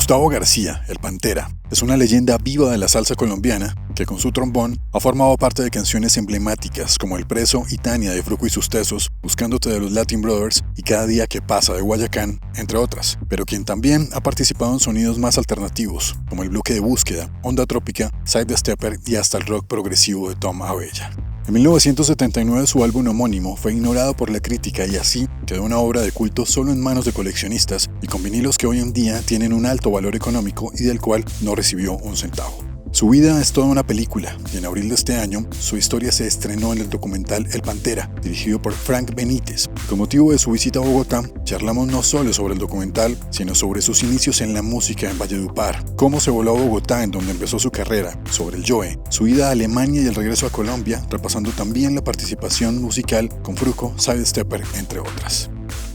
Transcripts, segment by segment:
Gustavo García, el Pantera, es una leyenda viva de la salsa colombiana que con su trombón ha formado parte de canciones emblemáticas como El Preso y Tania de Fruco y sus Tesos, Buscándote de los Latin Brothers y Cada Día que Pasa de Guayacán, entre otras, pero quien también ha participado en sonidos más alternativos, como el bloque de Búsqueda, Onda Trópica, Side Stepper y hasta el rock progresivo de Tom Abella. En 1979 su álbum homónimo fue ignorado por la crítica y así quedó una obra de culto solo en manos de coleccionistas y con vinilos que hoy en día tienen un alto valor económico y del cual no recibió un centavo. Su vida es toda una película y en abril de este año su historia se estrenó en el documental El Pantera, dirigido por Frank Benítez. Con motivo de su visita a Bogotá, charlamos no solo sobre el documental, sino sobre sus inicios en la música en Valledupar, cómo se voló a Bogotá en donde empezó su carrera, sobre el Joe, su ida a Alemania y el regreso a Colombia, repasando también la participación musical con Fruco, Side Stepper, entre otras.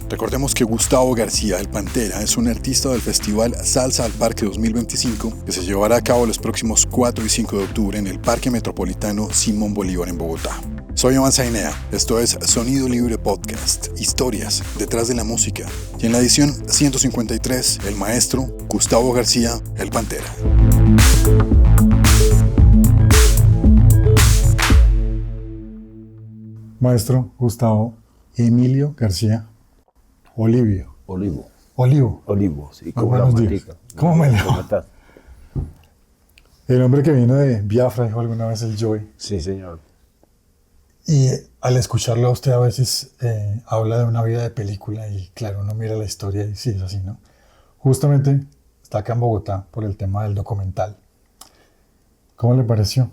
Recordemos que Gustavo García, el Pantera, es un artista del festival Salsa al Parque 2025 que se llevará a cabo los próximos 4 y 5 de octubre en el Parque Metropolitano Simón Bolívar en Bogotá. Soy Iván Zainea, esto es Sonido Libre Podcast, historias detrás de la música, y en la edición 153, el maestro Gustavo García, el Pantera. Maestro Gustavo Emilio García Olivo, sí. Buenos días. ¿Cómo me le va? ¿Cómo estás? El hombre que vino de Biafra, dijo alguna vez el Joey. Sí, señor. Y al escucharlo a usted a veces habla de una vida de película y claro, uno mira la historia y sí, es así, ¿no? Justamente está acá en Bogotá por el tema del documental. ¿Cómo le pareció?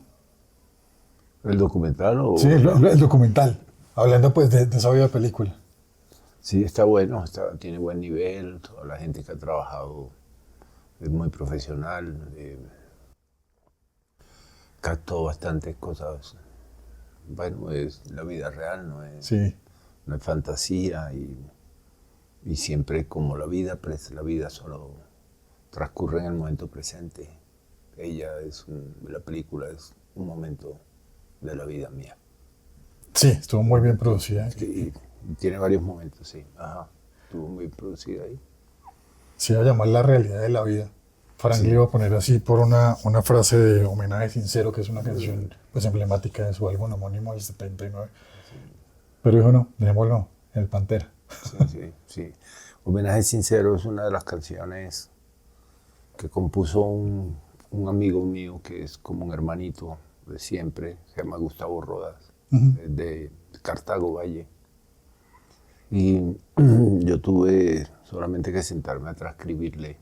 ¿El documental o...? Sí, el documental. Hablando pues de esa vida de película. Sí, está bueno, tiene buen nivel, toda la gente que ha trabajado es muy profesional, captó bastantes cosas. Bueno, es la vida real, no es fantasía y siempre como la vida solo transcurre en el momento presente. La película es un momento de la vida mía. Sí, estuvo muy bien producida. Sí, tiene varios momentos, sí. Ajá, estuvo muy producida ahí. Se iba a llamar La Realidad de la Vida. Frank le iba a poner así por una frase de Homenaje Sincero, que es una canción pues emblemática de su álbum homónimo del 79. Sí. Pero dijo no, dejémoslo, El Pantera. Sí. Homenaje Sincero es una de las canciones que compuso un amigo mío que es como un hermanito de siempre, se llama Gustavo Rodas, de Cartago Valle. Y yo tuve solamente que sentarme a transcribirle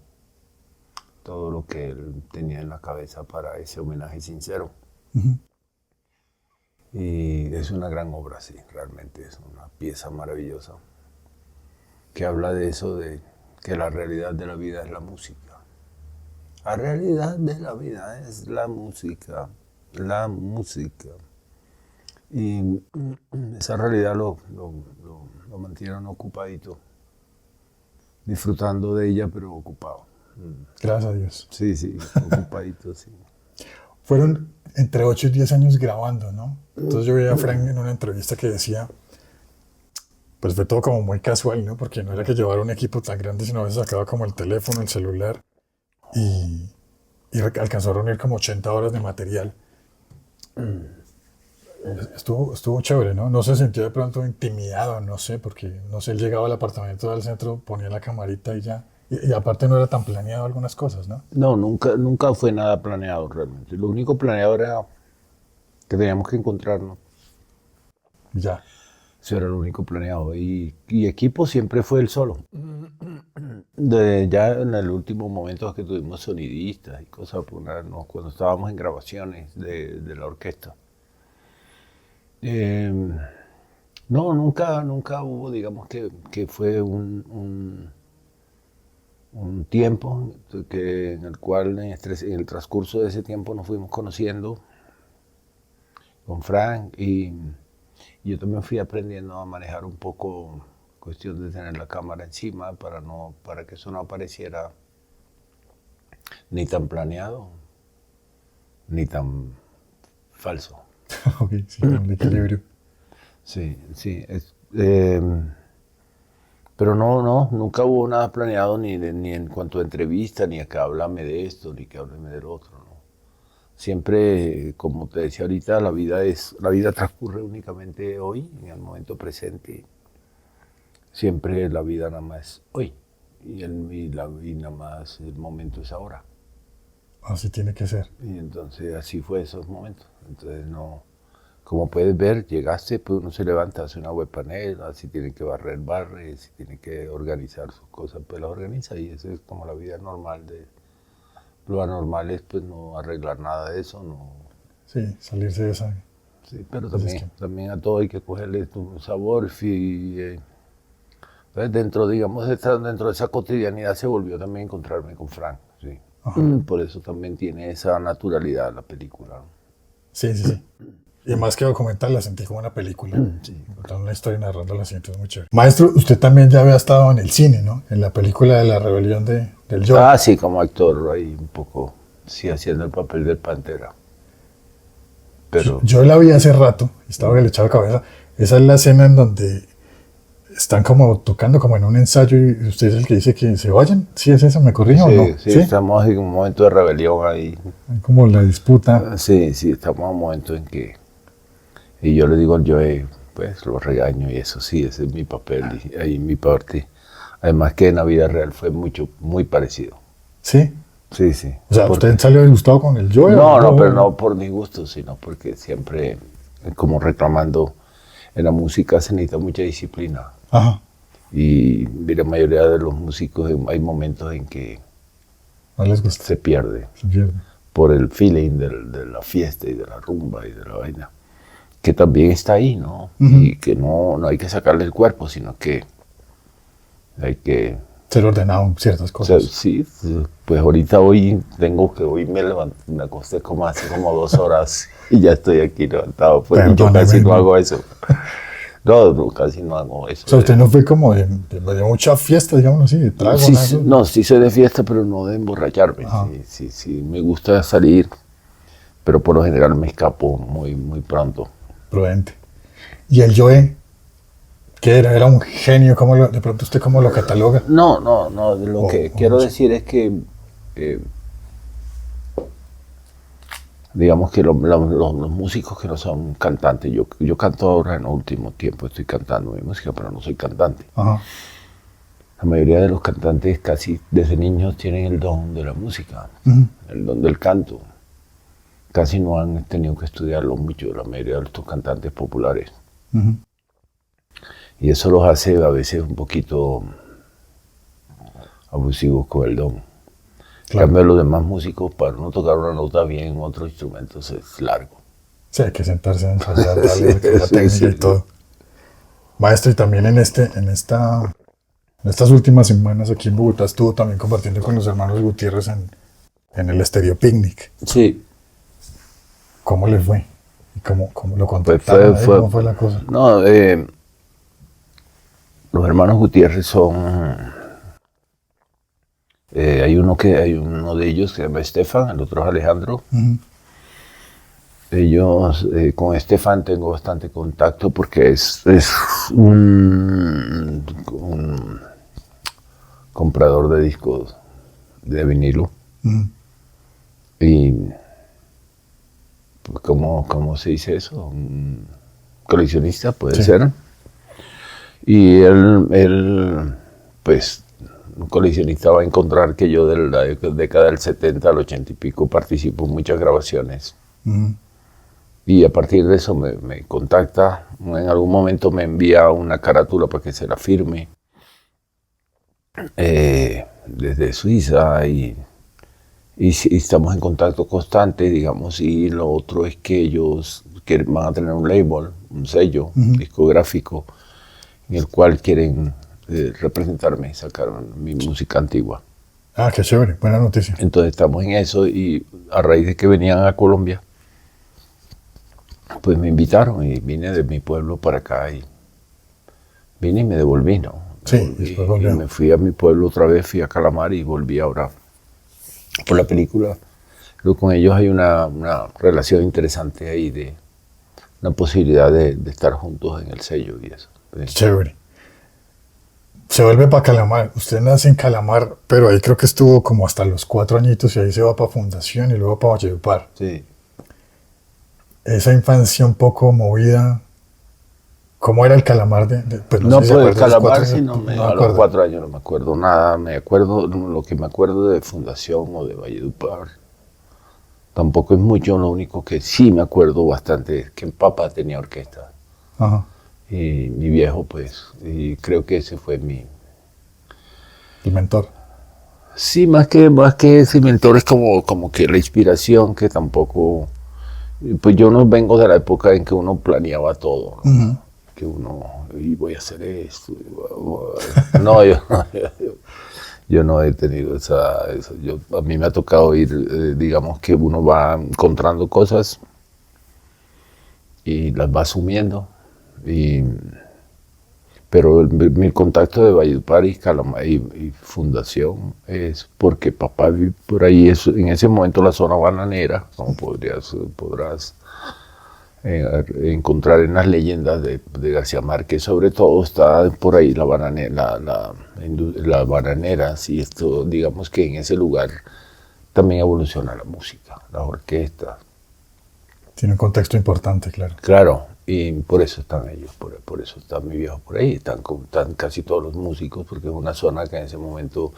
todo lo que él tenía en la cabeza para ese homenaje sincero. Y es una gran obra, sí, realmente es una pieza maravillosa que habla de eso, de que la realidad de la vida es la música. La realidad de la vida es la música. Y esa realidad lo mantienen ocupadito, disfrutando de ella, pero ocupado. Gracias a Dios. Sí, ocupadito, sí. Fueron entre 8 y 10 años grabando, ¿no? Entonces yo veía a Frank en una entrevista que decía, pues fue todo como muy casual, ¿no? Porque no era que llevara un equipo tan grande, sino a veces sacaba como el teléfono, el celular, y alcanzó a reunir como 80 horas de material. Estuvo chévere, ¿no? No se sentía de pronto intimidado, no sé, porque, no sé, él llegaba al apartamento del centro, ponía la camarita y ya. Y aparte no era tan planeado algunas cosas, ¿no? No, nunca fue nada planeado realmente. Lo único planeado era que teníamos que encontrarnos. Ya. Eso era lo único planeado. Y equipo siempre fue él solo. Ya en el último momento que tuvimos sonidistas y cosas, cuando estábamos en grabaciones de la orquesta. No, nunca hubo, digamos que fue un tiempo en el cual en el transcurso de ese tiempo nos fuimos conociendo con Frank y yo también fui aprendiendo a manejar un poco cuestión de tener la cámara encima para que eso no apareciera ni tan planeado ni tan falso. Ok, sí, un equilibrio. Sí. Pero nunca hubo nada planeado ni en cuanto a entrevista, ni a que háblame de esto, ni que háblame del otro, ¿no? Siempre, como te decía ahorita, la vida transcurre únicamente hoy, en el momento presente. Siempre la vida nada más es hoy, y nada más el momento es ahora. Así tiene que ser. Y entonces así fue esos momentos. Entonces no, como puedes ver, llegaste, pues uno se levanta, hace una web panel, si tiene que barre, si tiene que organizar sus cosas, pues las organiza, y eso es como la vida normal. Lo anormal es pues no arreglar nada de eso, no. Sí, salirse de esa. Sí, pero Entonces, también a todo hay que cogerle un sabor. Entonces dentro de esa cotidianidad se volvió también a encontrarme con Frank, sí. Por eso también tiene esa naturalidad la película, ¿no? Sí. Y más que documental, la sentí como una película. Sí. Contando una historia y narrándola, siento, es muy chévere. Maestro, usted también ya había estado en el cine, ¿no? En la película de la rebelión del yo. Ah, sí, como actor, ahí un poco, sí, haciendo el papel del Pantera. Pero Yo la vi hace rato, estaba que le echaba cabeza. Esa es la escena en donde están como tocando como en un ensayo y usted es el que dice que se vayan. ¿Sí es eso? ¿Me corrijo o no? sí, estamos en un momento de rebelión ahí. Hay como la disputa. Sí, estamos en un momento en que... Y yo le digo al Joe, pues lo regaño y eso sí, ese es mi papel y ahí mi parte. Además que en la vida real fue muy parecido. ¿Sí? Sí. O sea, ¿usted salió disgustado con el Joe? No, pero no por mi gusto, sino porque siempre, como reclamando, en la música se necesita mucha disciplina. Ajá. Y la mayoría de los músicos hay momentos en que No les gusta. se pierde por el feeling de la fiesta y de la rumba y de la vaina, que también está ahí, ¿no? Y que no hay que sacarle el cuerpo, sino que hay que ser ordenado en ciertas cosas. O sea, sí, pues hoy me levanté, me acosté como hace como 2 horas y ya estoy aquí levantado, pues yo casi no hago eso. No, casi no hago eso. O sea, usted no fue como de mucha fiesta, digamos así, de trago, sí, no, sí soy de fiesta, pero no de emborracharme. Sí, me gusta salir, pero por lo general me escapo muy pronto. Prudente. ¿Y el Joe? ¿Qué era? ¿Era un genio? ¿De pronto usted cómo lo cataloga? No, lo que quiero decir es que digamos que los músicos que no son cantantes, yo canto ahora en el último tiempo, estoy cantando mi música, pero no soy cantante. Ajá. La mayoría de los cantantes casi desde niños tienen el don de la música, el don del canto. Casi no han tenido que estudiarlo mucho, la mayoría de estos cantantes populares. Y eso los hace a veces un poquito abusivos con el don. En cambio, los demás músicos, para no tocar una nota bien en otros instrumentos, es largo. Sí, hay que sentarse a ensayar, darle la técnica y todo. Maestro, y también en estas últimas semanas aquí en Bogotá estuvo también compartiendo con los hermanos Gutiérrez en el Estéreo Picnic. Sí. ¿Cómo le fue? ¿Y cómo lo contactaron? ¿Cómo fue la cosa? No, los hermanos Gutiérrez son... hay uno de ellos que se llama Estefan, el otro es Alejandro. Ellos, con Estefan tengo bastante contacto porque es un comprador de discos de vinilo. Y, pues, ¿cómo se dice eso? Un coleccionista, puede ser. Y él, pues, un coleccionista va a encontrar que yo de la década del 70 al 80 y pico participo en muchas grabaciones. Y a partir de eso me contacta, en algún momento me envía una carátula para que se la firme desde Suiza y estamos en contacto constante, digamos, y lo otro es que ellos van a tener un label, un sello discográfico en el cual quieren representarme, sacar mi música antigua. Ah, qué chévere, buena noticia. Entonces estamos en eso y a raíz de que venían a Colombia, pues me invitaron y vine de mi pueblo para acá y vine y me devolví, ¿no? Y me fui a mi pueblo otra vez, fui a Calamar y volví ahora por la película. Pero con ellos hay una relación interesante ahí, de una posibilidad de estar juntos en el sello y eso. Chévere. se vuelve para Calamar. Usted nace en Calamar, pero ahí creo que estuvo como hasta los 4 añitos y ahí se va para Fundación y luego para Valledupar. Sí. Esa infancia un poco movida, ¿cómo era el Calamar pues No, sé si se pues el acuerda de los Calamar, 4 sí, años, no, no me a los acuerdo. 4 años no me acuerdo nada. Me acuerdo, lo que me acuerdo de Fundación o de Valledupar. Tampoco es mucho, lo único que sí me acuerdo bastante es que mi papá tenía orquesta. Ajá. Y mi viejo, pues, y creo que ese fue El mentor. Sí, más que ese mentor es como que la inspiración que tampoco... Pues yo no vengo de la época en que uno planeaba todo, ¿no? Ujú. Que uno, y voy a hacer esto. No, yo no he tenido eso. A mí me ha tocado ir, digamos que uno va encontrando cosas y las va asumiendo. Pero mi contacto de Valledupar y Calamar y Fundación es porque papá vive por ahí, en ese momento la zona bananera, como podrás encontrar en las leyendas de García Márquez, sobre todo está por ahí la bananera, sí, esto, digamos que en ese lugar también evoluciona la música, las orquestas. Tiene un contexto importante, claro. Claro, y por eso están ellos, por eso está mi viejo por ahí, están casi todos los músicos, porque es una zona que en ese momento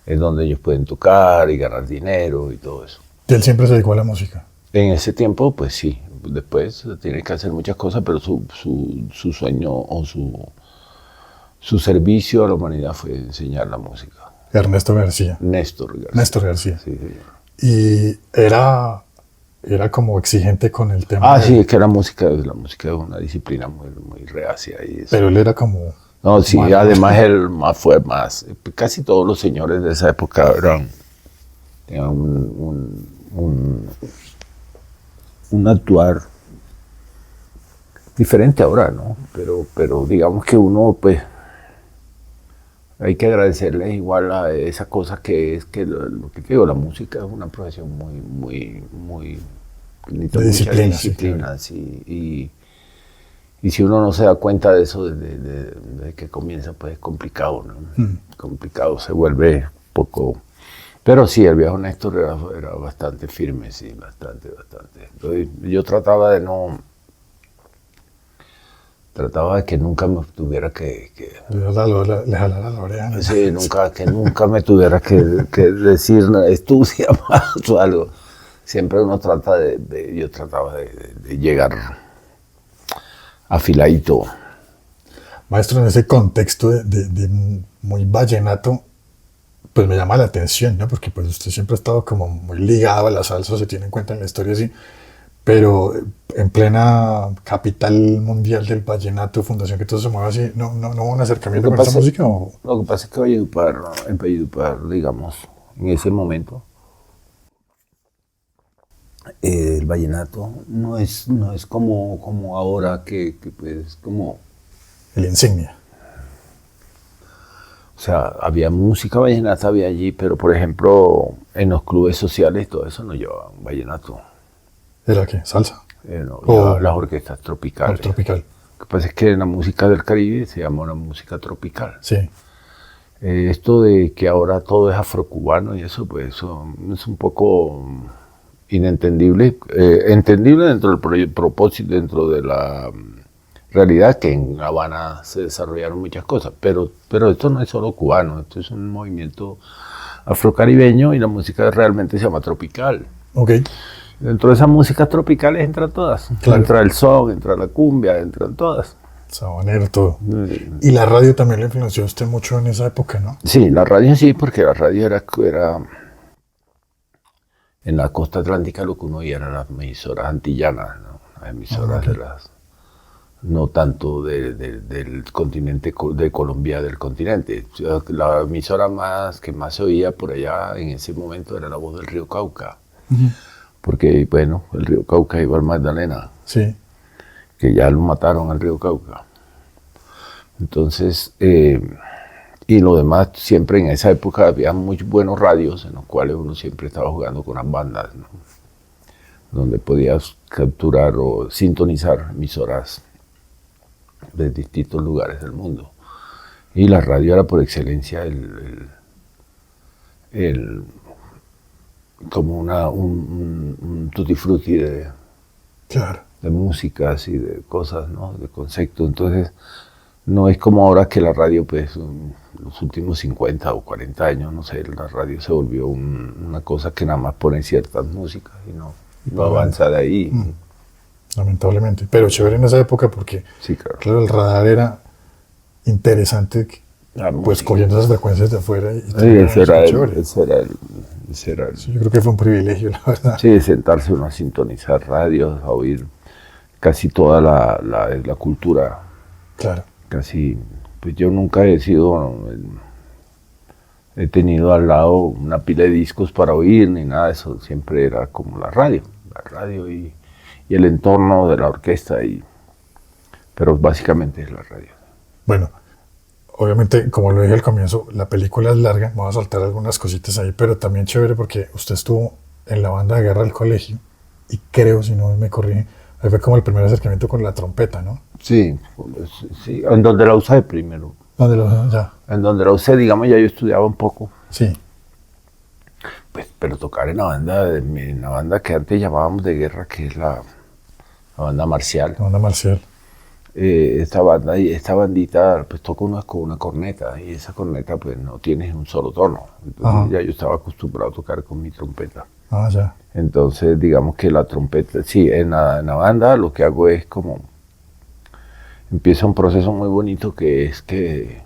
es donde ellos pueden tocar y ganar dinero y todo eso. Y él siempre se dedicó a la música. En ese tiempo, pues sí, después tiene que hacer muchas cosas, pero su sueño o su servicio a la humanidad fue enseñar la música. Ernesto García. Néstor García. Néstor García. Sí, sí. Y era como exigente con el tema. Sí, es que la música es una disciplina muy reacia. Pero él era como... No, sí, malo. además él fue más. Casi todos los señores de esa época tenían un actuar diferente ahora, ¿no? Pero digamos que uno, pues, hay que agradecerles igual a esa cosa que es que lo que digo, la música es una profesión muy necesita De mucha disciplina, disciplina, sí, y si uno no se da cuenta de eso desde que comienza, pues es complicado, ¿no? Complicado, se vuelve poco... Pero sí, el viejo Néstor era bastante firme, sí, bastante. Entonces, yo trataba de que nunca me tuviera que Le jalara la oreja. ¿No? sí, que nunca me tuviera que decir, estudia más o algo. Siempre uno yo trataba de llegar afiladito. Maestro, en ese contexto de muy vallenato, pues me llama la atención, ¿no? Porque pues usted siempre ha estado como muy ligado a la salsa, se tiene en cuenta en la historia así, pero en plena capital mundial del vallenato, fundación que todo se mueve así, ¿no hubo un acercamiento con esa música? ¿O? Lo que pasa es que en Valledupar, digamos, en ese momento, el vallenato no es como ahora que pues como... El insignia. O sea, había música vallenata, había allí, pero por ejemplo, en los clubes sociales todo eso no llevaban vallenato. ¿Era qué? ¿Salsa? No, llevaban las orquestas tropicales. Tropical. Lo que pasa es que la música del Caribe se llama una música tropical. Sí. Esto de que ahora todo es afrocubano y eso, pues eso es un poco inentendible. Entendible dentro del propósito, dentro de la realidad que en La Habana se desarrollaron muchas cosas, pero esto no es solo cubano, esto es un movimiento afrocaribeño y la música realmente se llama tropical. Ok. Dentro de esas músicas tropicales entran todas. Claro. Entra el son, entra la cumbia, entran todas. Sabanero, todo. Y la radio también le influenció a usted mucho en esa época, ¿no? Sí, la radio sí, porque la radio era en la costa atlántica lo que uno oía eran las emisoras antillanas, ¿no? Las emisoras de las... No tanto del continente, de Colombia, del continente. La emisora que más se oía por allá en ese momento era La Voz del Río Cauca. Porque, bueno, el río Cauca iba al Magdalena. Sí. Que ya lo mataron al río Cauca. Entonces, y lo demás, siempre en esa época había muy buenos radios en los cuales uno siempre estaba jugando con las bandas, ¿no? Donde podías capturar o sintonizar emisoras de distintos lugares del mundo. Y la radio era por excelencia como un tutti frutti Claro. de músicas y de cosas, ¿no? De conceptos. Entonces, no es como ahora que la radio, pues, los últimos 50 o 40 años, no sé, la radio se volvió una cosa que nada más pone ciertas músicas y no avanza de ahí. Lamentablemente. Pero chévere en esa época porque, Sí, claro. claro, el radar era interesante, pues Sí. cogiendo esas frecuencias de afuera. Y Sí, tenía ese era chévere. el- Sí, yo creo que fue un privilegio, la verdad. Sí, sentarse uno a sintonizar radios, a oír casi toda la cultura, Claro. casi, pues yo nunca he tenido al lado una pila de discos para oír ni nada de eso, siempre era como la radio y el entorno de la orquesta, pero básicamente es la radio. Bueno, obviamente, como lo dije al comienzo, la película es larga, vamos a saltar algunas cositas ahí, pero también chévere porque usted estuvo en la banda de guerra del colegio y creo, si no me corrige, ahí fue como el primer acercamiento con la trompeta, ¿no? Sí, sí, en donde la usé primero. ¿Dónde lo ya? En donde la usé, digamos, ya yo estudiaba un poco. Sí. Pues, pero tocar en la banda que antes llamábamos de guerra, que es la banda marcial. La banda marcial. Esta bandita, pues toca uno con una corneta, y esa corneta pues no tiene un solo tono. Entonces Ajá. ya yo estaba acostumbrado a tocar con mi trompeta. Ah, ya. Entonces digamos que la trompeta, sí, en la banda lo que hago es como, empieza un proceso muy bonito que es que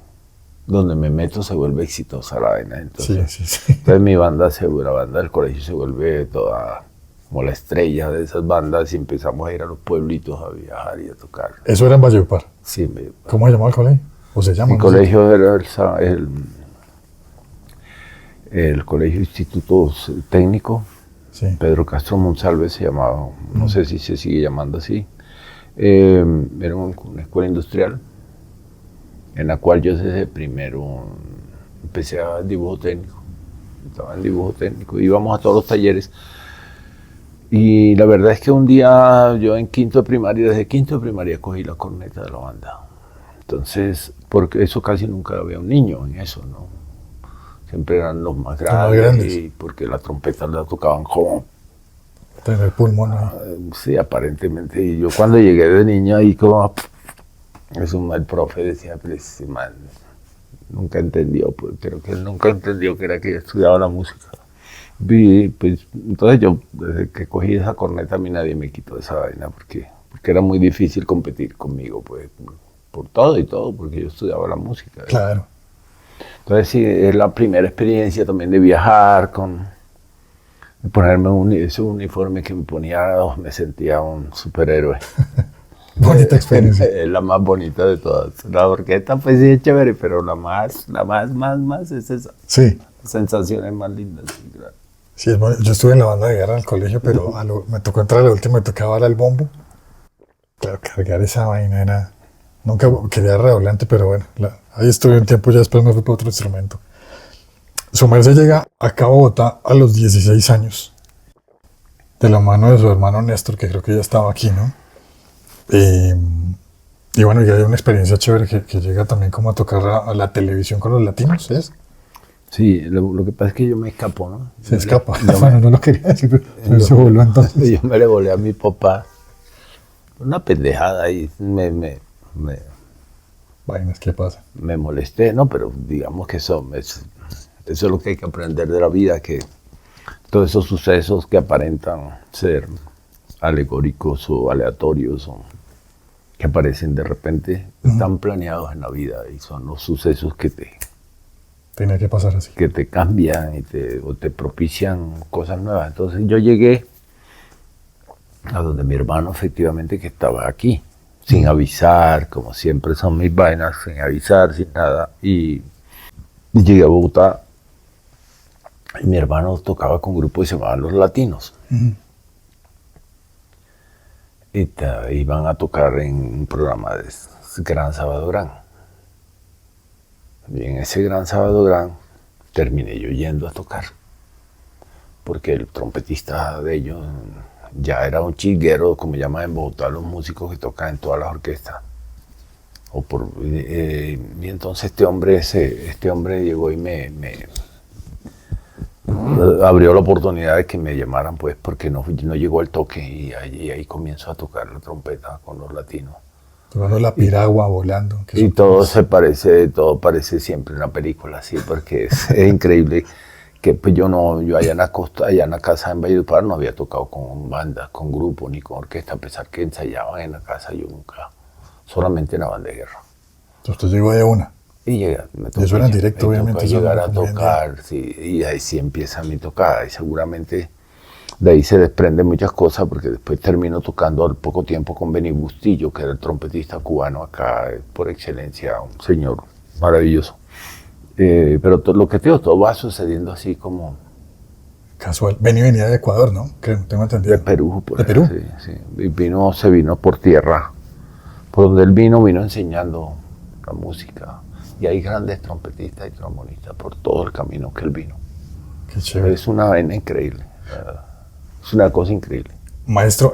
donde me meto se vuelve exitosa la vaina. Entonces, Sí. entonces la banda del colegio se vuelve toda como la estrella de esas bandas y empezamos a ir a los pueblitos a viajar y a tocar. Eso era en Valledupar. Sí, ¿Cómo se llamaba el colegio? ¿O se llama? mi No sé. colegio era el Colegio Instituto Técnico, Sí. Pedro Castro Monsalve se llamaba, no sé si se sigue llamando así. Era una escuela industrial en la cual yo desde primero empecé a dibujo técnico. Estaba en dibujo técnico, íbamos a todos los talleres. Y la verdad es que un día yo en quinto de primaria, desde quinto de primaria cogí la corneta de la banda. Entonces, porque eso casi nunca había un niño en eso, ¿no? Siempre eran los más grandes, y porque la trompeta la tocaban como, Tener pulmón ahí. sí, aparentemente. Y yo cuando llegué de niño ahí como, el profe decía, pero ese man nunca entendió, pues creo que él nunca entendió que era que yo estudiaba la música. Y pues entonces yo, desde que cogí esa corneta, a mí nadie me quitó esa vaina, porque era muy difícil competir conmigo, pues, por todo y todo, porque yo estudiaba la música. Claro. Entonces sí, es la primera experiencia también de viajar, de ponerme ese uniforme que me ponía, me sentía un superhéroe. Bonita experiencia. Es la más bonita de todas. La orquesta pues sí es chévere, pero la más es esa. Sí. Sensaciones más lindas. Sí, claro. Sí, es bueno. Yo estuve en la banda de guerra en el colegio, pero me tocó entrar a la última, me tocaba el bombo. Claro, cargar esa vaina era... Nunca quería redoblante, pero bueno, ahí estuve un tiempo, ya después me fui para otro instrumento. Su merced llega acá a Bogotá a los 16 años, de la mano de su hermano Néstor, que creo que ya estaba aquí, ¿no? Y bueno, y hay una experiencia chévere que llega también como a tocar a la televisión con los latinos, ¿es? Sí, lo que pasa es que yo me escapo, ¿no? Se escapa. Bueno, no lo quería decir, pero se voló entonces. Yo me le volé a mi papá. Una pendejada y Vainas, ¿qué pasa? me molesté, ¿no? Pero digamos que eso es lo que hay que aprender de la vida, que todos esos sucesos que aparentan ser alegóricos o aleatorios o que aparecen de repente, están planeados en la vida y son los sucesos que Tenía que pasar así. te cambian o te propician cosas nuevas. Entonces yo llegué a donde mi hermano efectivamente que estaba aquí, sin avisar, como siempre son mis vainas, sin avisar, sin nada. Y llegué a Bogotá y mi hermano tocaba con un grupo que se llamaban Los Latinos. Y iban a tocar en un programa de Gran Sábado Gran. Y en ese Gran Sábado Gran terminé yo yendo a tocar, porque el trompetista de ellos ya era un chiguero, como llaman en Bogotá los músicos que tocan en todas las orquestas, Y entonces este hombre llegó y me abrió la oportunidad de que me llamaran, pues, porque no llegó el toque, y ahí comienzo a tocar la trompeta con los latinos. Tocando la piragua, volando. Y todo parece siempre una película, así, porque es increíble que pues, yo allá en la costa, allá en la casa en Valledupar no había tocado con bandas, con grupos, ni con orquesta, a pesar que ensayaban en la casa, yo nunca, solamente en la banda de guerra. Entonces usted llegó de una. Y llegué, eso era en directo, obviamente. Llegar a tocar, sí, y ahí sí empieza mi tocada, y seguramente de ahí se desprenden muchas cosas, porque después termino tocando al poco tiempo con Benny Bustillo, que era el trompetista cubano acá, por excelencia, un señor maravilloso. Pero lo que te digo, todo va sucediendo así como... Casual. Benny venía de Ecuador, ¿no? Creo, tengo entendido. De Perú. ¿De Perú? Sí, sí. Y se vino por tierra. Por donde él vino enseñando la música. Y hay grandes trompetistas y trombonistas por todo el camino que él vino. Qué chévere. Es una vaina increíble. Es una cosa increíble. Maestro,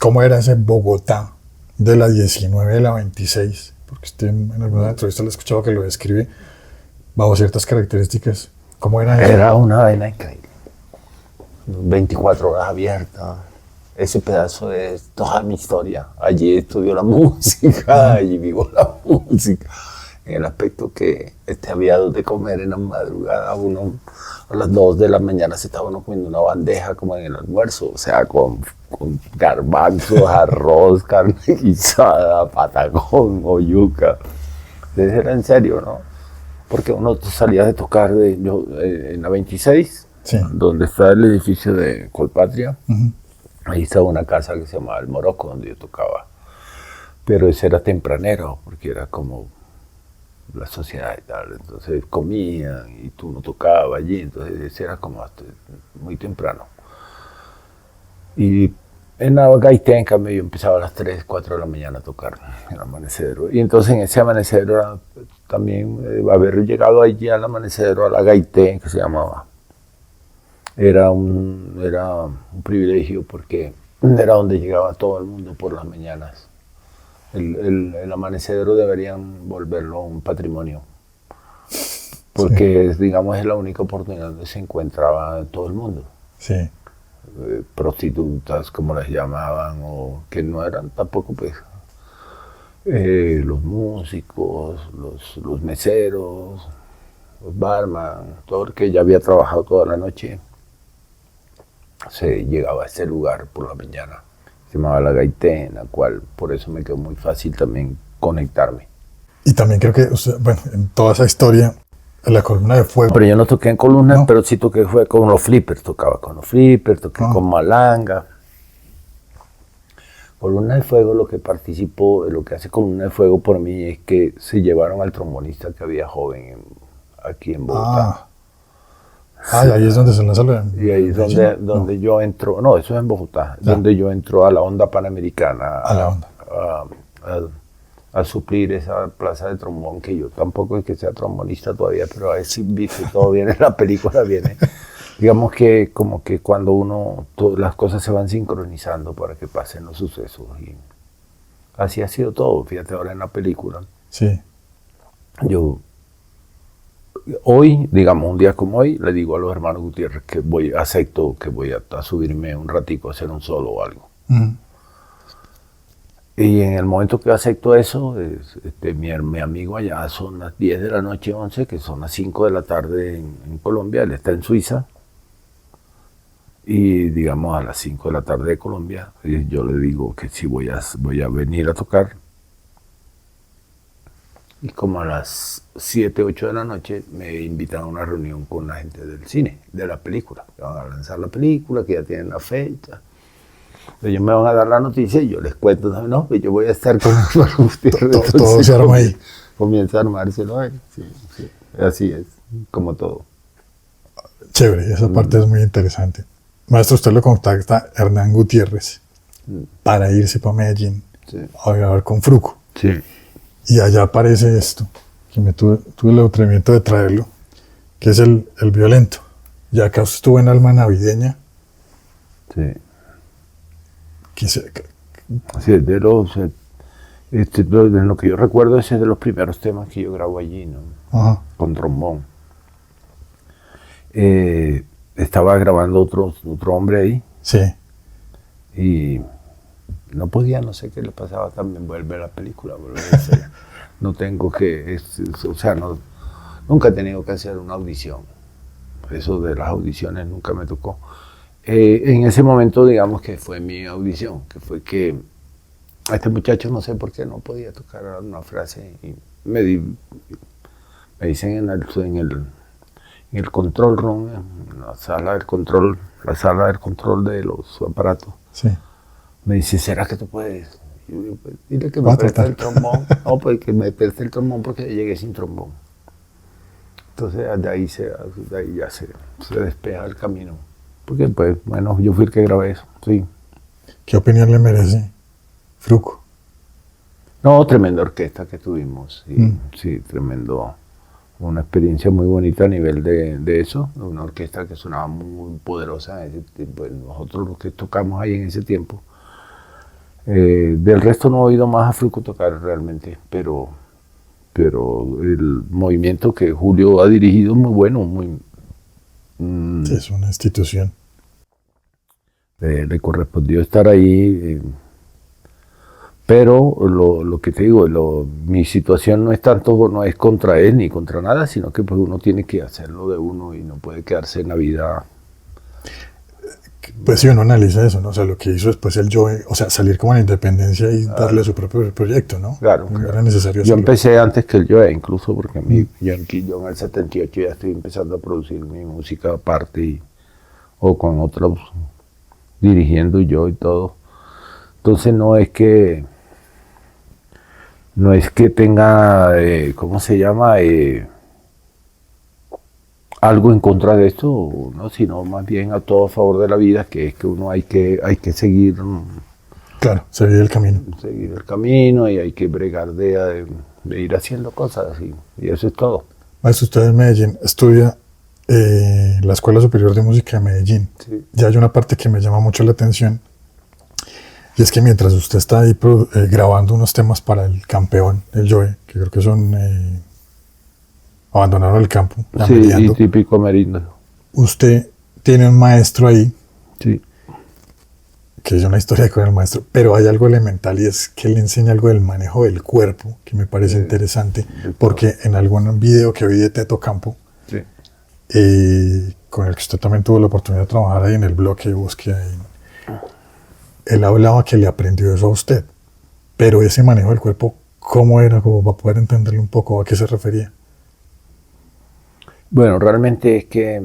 ¿cómo era ese Bogotá de la 19 de la 26? Porque usted en alguna entrevista le he escuchado que lo describe bajo ciertas características. ¿Cómo era eso? Era una vaina increíble. 24 horas abiertas. Ese pedazo es toda mi historia. Allí estudio la música, allí vivo la música. En el aspecto que había donde comer en la madrugada, uno a las 2 de la mañana se estaba uno comiendo una bandeja como en el almuerzo, o sea, con garbanzos, arroz, carne guisada, patacón o yuca. Entonces era en serio, ¿no? Porque uno salía de tocar en la 26, sí, donde está el edificio de Colpatria. Uh-huh. Ahí estaba una casa que se llamaba El Morocco, donde yo tocaba. Pero ese era tempranero, porque era como la sociedad y tal. Entonces comían y tú no tocabas allí. Entonces ese era como hasta muy temprano. Y en la gaita, en cambio, yo empezaba a las 3, 4 de la mañana a tocar en el amanecedero. Y entonces en ese amanecedero era, también haber llegado allí al amanecedero, a la gaita, que se llamaba, era un privilegio, porque era donde llegaba todo el mundo por las mañanas. El amanecedero deberían volverlo un patrimonio, porque sí, digamos, es la única oportunidad donde se encontraba todo el mundo. Sí. Prostitutas, como las llamaban, o que no eran tampoco, pues, los músicos, los meseros, los barman, todo el que ya había trabajado toda la noche, se llegaba a ese lugar por la mañana. Se llamaba La Gaita, en la cual por eso me quedó muy fácil también conectarme. Y también creo que usted, bueno, en toda esa historia, la columna de fuego. Pero yo no toqué en columna, no, pero sí toqué con los flippers, tocaba con los flippers, toqué con malanga. Columna de Fuego, lo que participó, lo que hace Columna de Fuego por mí es que se llevaron al trombonista que había joven aquí en Bogotá. Y ahí es donde se lanza la... Y ahí es donde yo entro, no, eso es en Bogotá, donde yo entro a la onda panamericana, a suplir esa plaza de trombón, que yo tampoco es que sea trombonista todavía, pero a ver si viste, todo viene en la película, viene. Digamos que como que cuando las cosas se van sincronizando para que pasen los sucesos, y así ha sido todo, fíjate ahora en la película. Sí. Yo hoy, digamos, un día como hoy, le digo a los hermanos Gutiérrez que acepto que voy a subirme un ratico a hacer un solo o algo. Uh-huh. Y en el momento que acepto eso, mi amigo allá son las 10 de la noche, 11, que son las 5 de la tarde en Colombia, él está en Suiza. Y digamos a las 5 de la tarde de Colombia, yo le digo que sí voy a venir a tocar. Y como a las 7, 8 de la noche me invitan a una reunión con la gente del cine, de la película. Que van a lanzar la película, que ya tienen la fecha. Ellos me van a dar la noticia y yo les cuento, no, que yo voy a estar con los Gutiérrez. Todo se arma ahí. Comienza a armárselo ahí. Sí, sí. Así es, como todo. Chévere, esa parte es muy interesante. Maestro, usted lo contacta Hernán Gutiérrez para irse para Medellín a grabar con Fruco. Sí. Y allá aparece esto, que tuve el atrevimiento de traerlo, que es el violento. Ya acá estuvo en Alma Navideña. Sí. Sí, sí, Lo que yo recuerdo, ese es de los primeros temas que yo grabo allí, ¿no? Ajá. Con trombón. Estaba grabando otro hombre ahí Sí. y no podía, no sé qué le pasaba, también vuelve a la película, vuelve a hacer. No tengo que, o sea, nunca he tenido que hacer una audición. Eso de las audiciones nunca me tocó. En ese momento, digamos que fue mi audición, que fue que a este muchacho no sé por qué no podía tocar una frase y me dicen en el control room, en la sala del control de los aparatos. Sí. Me dice, ¿será que tú puedes? Y yo digo, pues, dile que me preste el trombón. No, pues que me preste el trombón porque llegué sin trombón. Entonces de ahí ya se despeja el camino. Porque pues, bueno, yo fui el que grabé eso, sí. ¿Qué opinión le merece Fruco? No, tremenda orquesta que tuvimos, sí, sí, tremendo. Una experiencia muy bonita a nivel de eso, una orquesta que sonaba muy poderosa en ese tiempo, nosotros los que tocamos ahí en ese tiempo. Del resto no he oído más a Fruco tocar realmente, pero el movimiento que Julio ha dirigido es muy bueno, Sí, es una institución. le correspondió estar ahí, pero lo que te digo, mi situación no es contra él ni contra nada, sino que pues uno tiene que hacerlo de uno y no puede quedarse en la vida. Pues si uno analiza eso, ¿no? O sea, lo que hizo después el Joe, o sea, salir como a la independencia y darle su propio proyecto, ¿no? Claro. No era necesario Yo hacerlo. empecé antes que el Joe, incluso porque yo en el 78 ya estoy empezando a producir mi música aparte o con otros dirigiendo yo y todo. Entonces no es que tenga, ¿cómo se llama? Algo en contra de esto, ¿no? Sino más bien a todo a favor de la vida, que es que uno hay que seguir. Claro, seguir el camino. Seguir el camino y hay que bregar de ir haciendo cosas y eso es todo. Maestro, usted en Medellín estudia la Escuela Superior de Música de Medellín. Sí. Y hay una parte que me llama mucho la atención. Y es que mientras usted está ahí grabando unos temas para el campeón, el Joe, que creo que son Abandonaron el campo, Sí, y típico Merindo. usted tiene un maestro ahí, Sí. que es una historia con el maestro, pero hay algo elemental y es que le enseña algo del manejo del cuerpo, que me parece interesante, porque en algún video que vi de Teto Campo, Sí. con el que usted también tuvo la oportunidad de trabajar ahí en el bloque de búsqueda, él hablaba que le aprendió eso a usted, pero ese manejo del cuerpo, ¿cómo era? Como para poder entenderlo un poco, ¿a qué se refería? Bueno, realmente es que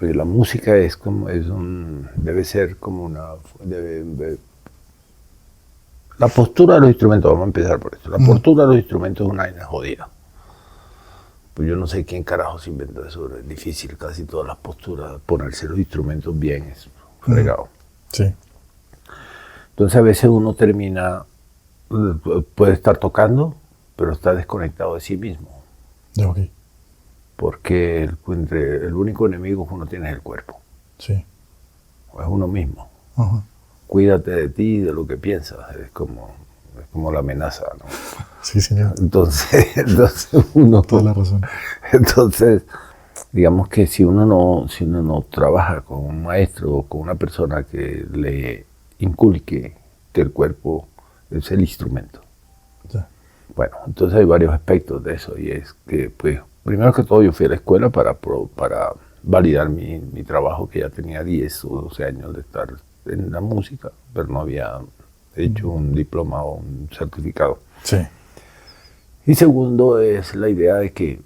pues, la música debe ser como la postura de los instrumentos, vamos a empezar por eso. La postura de los instrumentos es una vaina jodida. Pues yo no sé quién carajo se inventó eso, es difícil casi todas las posturas, ponerse los instrumentos bien es fregado. Sí. Entonces a veces uno puede estar tocando, pero está desconectado de sí mismo. Ok. Porque el único enemigo que uno tiene es el cuerpo, Sí. o es uno mismo. Ajá. Cuídate de ti y de lo que piensas, es como la amenaza, ¿no? Sí, señor. Entonces uno... Toda la razón. Entonces, digamos que si uno no trabaja con un maestro o con una persona que le inculque que el cuerpo es el instrumento. Ya. Bueno, entonces hay varios aspectos de eso y es que, pues, primero que todo yo fui a la escuela para validar mi trabajo, que ya tenía 10 o 12 años de estar en la música, pero no había hecho un diploma o un certificado. Sí. Y segundo es la idea de que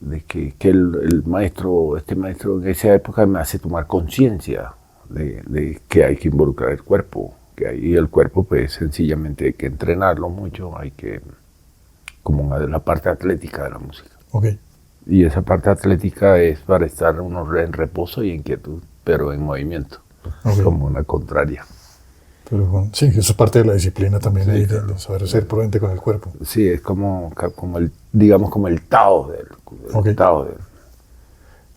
el maestro, este maestro en esa época me hace tomar conciencia de que hay que involucrar el cuerpo, que ahí el cuerpo pues sencillamente hay que entrenarlo mucho, hay que, como la parte atlética de la música. Ok. Y esa parte atlética es para estar uno en reposo y en quietud, pero en movimiento, como una contraria. Pero bueno, sí, eso es parte de la disciplina también, Sí, ahí, claro. de saber ser prudente con el cuerpo. Sí, es como el Tao del... Ok. Tao del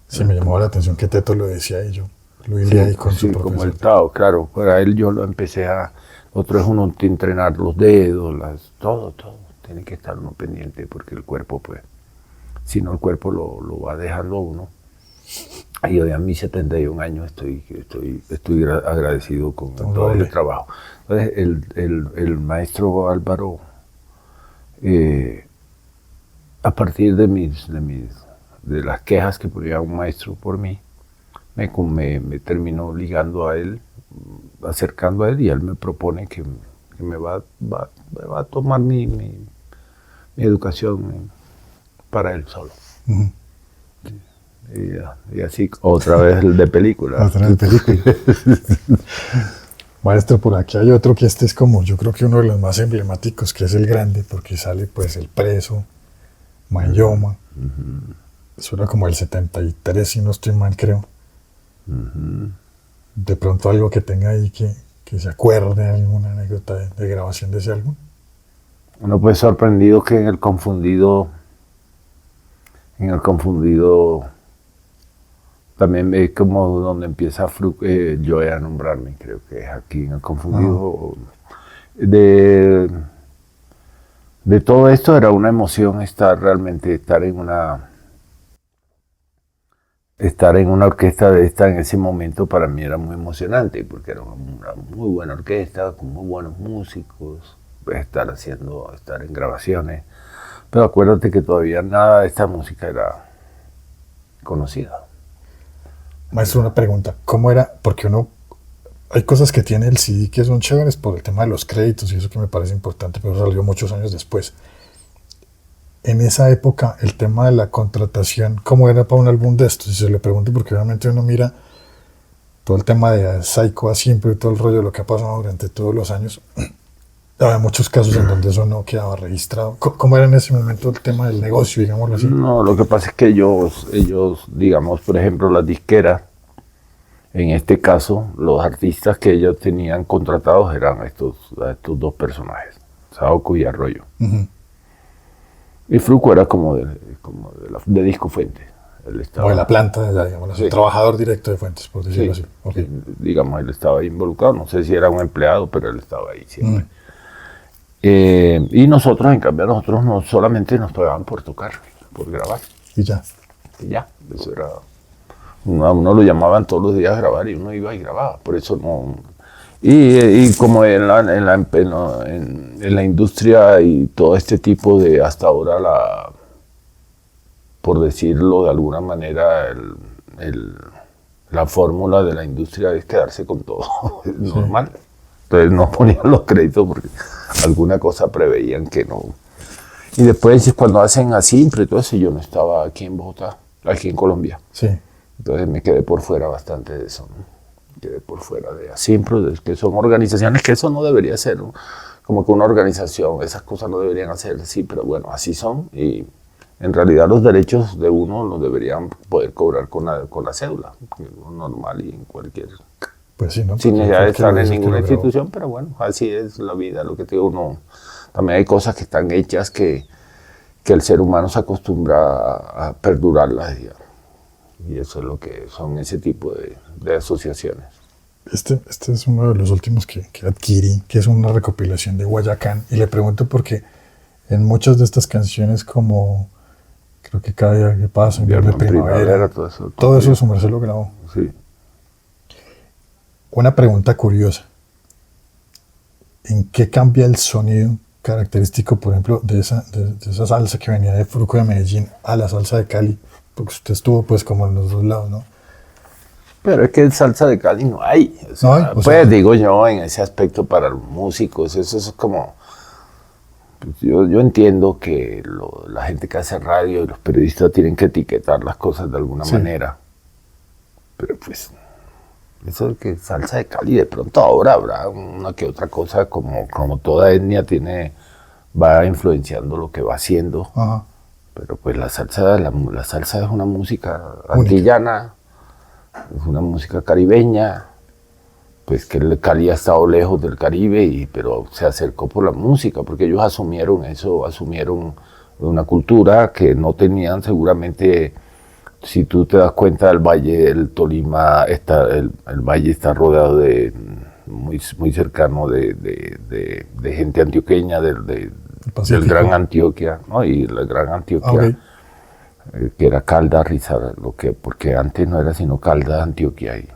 Sí, me llamó la atención que Teto lo decía y yo Luis ahí con sí, su como profesor. el Tao, claro. Para él yo lo empecé a... Otro es uno entrenar los dedos, todo. Tiene que estar uno pendiente porque el cuerpo, pues, si no el cuerpo lo va dejando uno. Y hoy a mis 71 años estoy agradecido con todo ese trabajo. Entonces, el maestro Álvaro, a partir de las quejas que ponía un maestro por mí, me terminó ligando a él, acercando a él, y él me propone que me va a tomar mi educación para él solo. Uh-huh. Y así otra vez el de película. Otra vez de película. Maestro, por aquí hay otro que este es como, yo creo que uno de los más emblemáticos, que es el grande, porque sale pues El Preso, Mayoma. Uh-huh. Eso era como el 73, si no estoy mal, creo. Uh-huh. De pronto algo que tenga ahí que se acuerde, alguna anécdota de grabación de ese álbum. Uno pues sorprendido que en el confundido también es como donde empieza Joe a nombrarme, creo que es aquí en el confundido. De todo esto era una emoción estar en una orquesta de esta en ese momento. Para mí era muy emocionante porque era una muy buena orquesta con muy buenos músicos, estar en grabaciones, pero acuérdate que todavía nada de esta música era conocida. Maestro, una pregunta, ¿cómo era? Porque hay cosas que tiene el CD que son chéveres por el tema de los créditos y eso que me parece importante, pero salió muchos años después. En esa época, el tema de la contratación, ¿cómo era para un álbum de estos? Y se le pregunto porque obviamente uno mira todo el tema de Psycho a siempre y todo el rollo de lo que ha pasado durante todos los años. Había muchos casos en donde eso no quedaba registrado. ¿Cómo era en ese momento el tema del negocio, digámoslo así? No, lo que pasa es que ellos, digamos, por ejemplo, las disqueras, en este caso, los artistas que ellos tenían contratados eran estos dos personajes, Saoko y Arroyo. Uh-huh. Y Fruco era como de Disco Fuentes. Él estaba, o de la planta, digamos, sí. Trabajador directo de Fuentes, por decirlo sí, así. Okay. Digamos, él estaba ahí involucrado. No sé si era un empleado, pero él estaba ahí siempre. Y nosotros, en cambio, no solamente nos pagaban por tocar, por grabar. Y ya. Eso era... Uno lo llamaban todos los días a grabar y uno iba y grababa. Por eso no... Y como en la industria y todo este tipo de, hasta ahora, por decirlo de alguna manera, la fórmula de la industria es quedarse con todo. Es normal. Entonces no ponían los créditos porque alguna cosa preveían que no. Y después cuando hacen así, todo eso, yo no estaba aquí en Bogotá, aquí en Colombia. Sí. Entonces me quedé por fuera bastante de eso, ¿no? Quedé por fuera de Asimpro, que son organizaciones que eso no debería ser, ¿no? Como que una organización, esas cosas no deberían hacer así, pero bueno, así son. Y en realidad los derechos de uno los deberían poder cobrar con la cédula, normal y en cualquier... Pues sí, ¿no? Sin necesidad de estar en ninguna institución, pero bueno, así es la vida, lo que te digo, no. También hay cosas que están hechas que el ser humano se acostumbra a perdurarlas, y eso es lo que son ese tipo de asociaciones. Este es uno de los últimos que adquirí, que es una recopilación de Guayacán, y le pregunto porque en muchas de estas canciones, como creo que Cada día que pasa, Invierno de Primavera, todo eso su merced lo grabó. Sí. Una pregunta curiosa. ¿En qué cambia el sonido característico, por ejemplo, de esa salsa que venía de Fruco de Medellín a la salsa de Cali? Porque usted estuvo pues como en los dos lados, ¿no? Pero es que salsa de Cali no hay. O sea, no hay, pues digo yo, en ese aspecto para los músicos, eso es como... Pues yo entiendo que la gente que hace radio y los periodistas tienen que etiquetar las cosas de alguna manera. Pero pues... Eso es que salsa de Cali, de pronto ahora habrá una que otra cosa, como toda etnia va influenciando lo que va haciendo. Ajá. Pero pues la salsa es una música antillana, es una música caribeña, pues que el Cali ha estado lejos del Caribe, pero se acercó por la música, porque ellos asumieron una cultura que no tenían seguramente si tú te das cuenta, el Valle del Tolima, el valle está rodeado de, muy cercano de gente antioqueña, del Gran Antioquia, ¿no? Y la Gran Antioquia, que era Caldas, Risaralda, porque antes no era sino Caldas, Antioquia y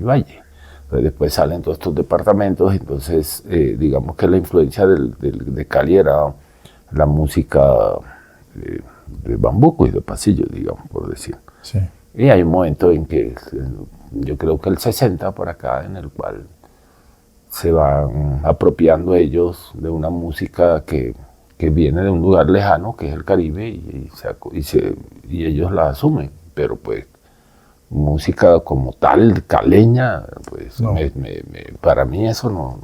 Valle. Entonces, después salen todos estos departamentos, entonces digamos que la influencia de Cali era la música de bambuco y de pasillo, digamos, por decir. Sí. Y hay un momento en que, yo creo que el 60 por acá, en el cual se van apropiando ellos de una música que viene de un lugar lejano, que es el Caribe, y ellos la asumen, pero pues música como tal, caleña, pues no. Para mí eso no,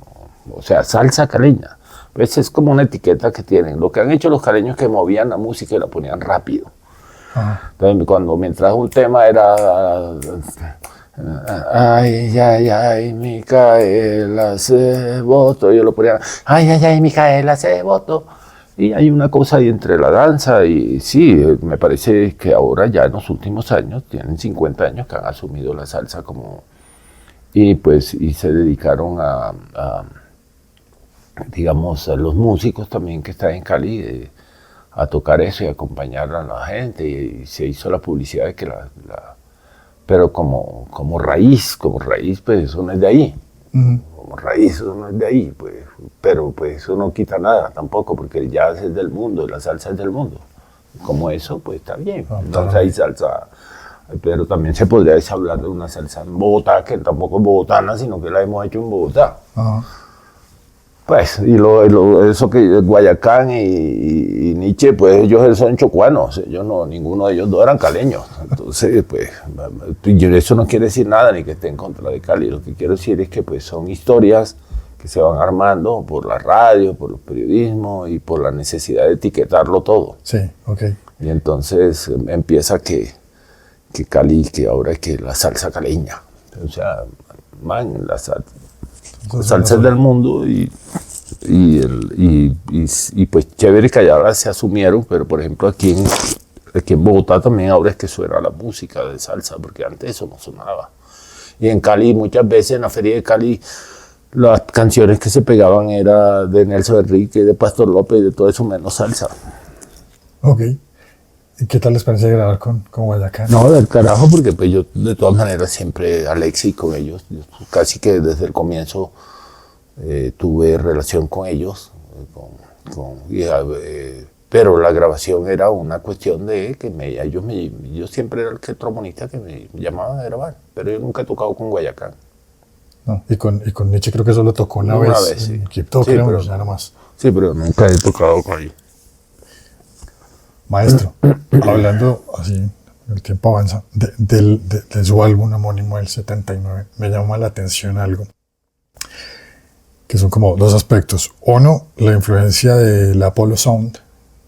o sea, salsa caleña, pues es como una etiqueta que tienen. Lo que han hecho los caleños es que movían la música y la ponían rápido. Entonces, mientras un tema era ay, ay, ay, Micaela se votó, yo lo ponía, ay, ay, ay, Micaela se votó. Y hay una cosa ahí entre la danza y sí, me parece que ahora ya en los últimos años, tienen 50 años que han asumido la salsa como, y se dedicaron digamos, a los músicos también que están en Cali, a tocar eso y acompañar a la gente, y se hizo la publicidad de que pero como raíz, pues eso no es de ahí. Como raíz, eso no es de ahí, pues, pero pues eso no quita nada tampoco, porque el jazz es del mundo, la salsa es del mundo. Como eso, pues está bien. Entonces hay salsa, pero también se podría hablar de una salsa en Bogotá, que tampoco es bogotana, sino que la hemos hecho en Bogotá. Pues, y eso que Guayacán y Nietzsche, pues ellos son chocuanos, ellos no, ninguno de ellos dos eran caleños. Entonces, pues, eso no quiere decir nada ni que esté en contra de Cali. Lo que quiero decir es que pues son historias que se van armando por la radio, por el periodismo y por la necesidad de etiquetarlo todo. Sí, ok. Y entonces empieza que Cali, que ahora es que la salsa caleña. O sea, man, la salsa es del mundo y pues chévere que allá se asumieron, pero por ejemplo aquí en Bogotá también ahora es que suena la música de salsa, porque antes eso no sonaba. Y en Cali muchas veces, en la feria de Cali, las canciones que se pegaban era de Nelson Enrique, de Pastor López, de todo eso menos salsa. Ok. ¿Y qué tal les parece grabar con Guayacán? No, del carajo, porque pues yo de todas maneras siempre Alexi con ellos, casi que desde el comienzo tuve relación con ellos, pero la grabación era una cuestión de que yo siempre era el trombonista que me llamaban a grabar, pero yo nunca he tocado con Guayacán. No, y con Nietzsche creo que solo tocó una vez sí. En Quito, sí, creo, pero ya no más. Sí, pero nunca he tocado con ellos. Maestro, hablando así, el tiempo avanza, de su álbum homónimo del 79, me llama la atención algo, que son como dos aspectos. Uno, la influencia del Apollo Sound,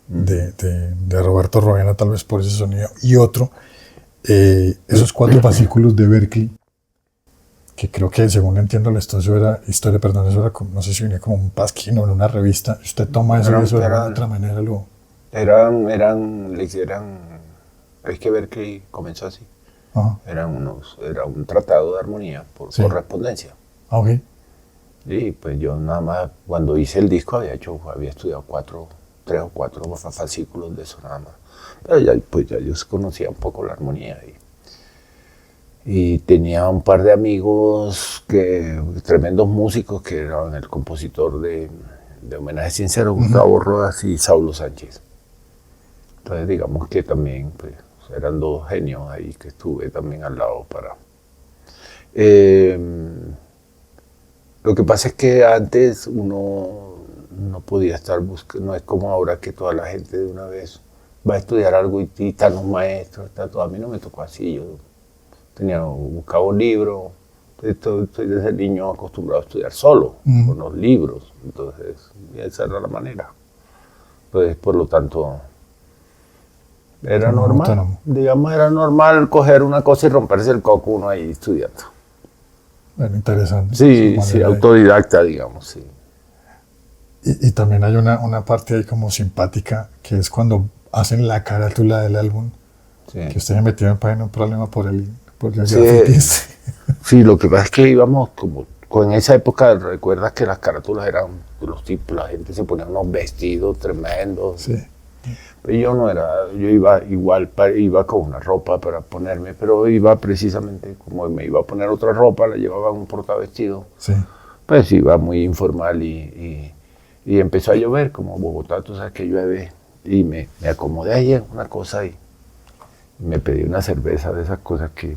de Roberto Roena, tal vez por ese sonido, y otro, esos 4 fascículos de Berkeley, que creo que, según entiendo la historia, eso era, no sé si venía como un pasquín o en una revista. Usted toma eso de otra manera, es que Berkeley comenzó así. Era un tratado de armonía por correspondencia. Ok. Y pues yo nada más, cuando hice el disco, había estudiado 3 o 4 fascículos de eso nada más. Pero ya yo conocía un poco la armonía. Y tenía un par de amigos, tremendos músicos, que eran el compositor de Homenaje Sincero, Gustavo Rodas y Saulo Sánchez. Entonces digamos que también pues, eran 2 genios ahí que estuve también al lado para... lo que pasa es que antes uno no podía estar buscando, no es como ahora que toda la gente de una vez va a estudiar algo y están los maestros, está todo. A mí no me tocó así, yo buscaba un libro, estoy desde niño acostumbrado a estudiar solo, con los libros, entonces esa era la manera. Entonces, por lo tanto, era normal, digamos, era normal coger una cosa y romperse el coco uno ahí estudiando. Bueno, interesante. Sí, autodidacta, digamos, sí. Y también hay una parte ahí como simpática, que es cuando hacen la carátula del álbum, Sí. Que usted se metió en un problema por el Sí. grafitis. Sí, lo que pasa es que íbamos como, en esa época recuerdas que las carátulas eran los tipos, la gente se ponía unos vestidos tremendos. Sí. Pero yo no era, yo iba igual, iba con una ropa para ponerme, pero iba precisamente como me iba a poner otra ropa, la llevaba en un portavestido. Sí. Pues iba muy informal y empezó a llover, como Bogotá, tú sabes que llueve, y me acomodé ahí en una cosa y me pedí una cerveza de esas cosas que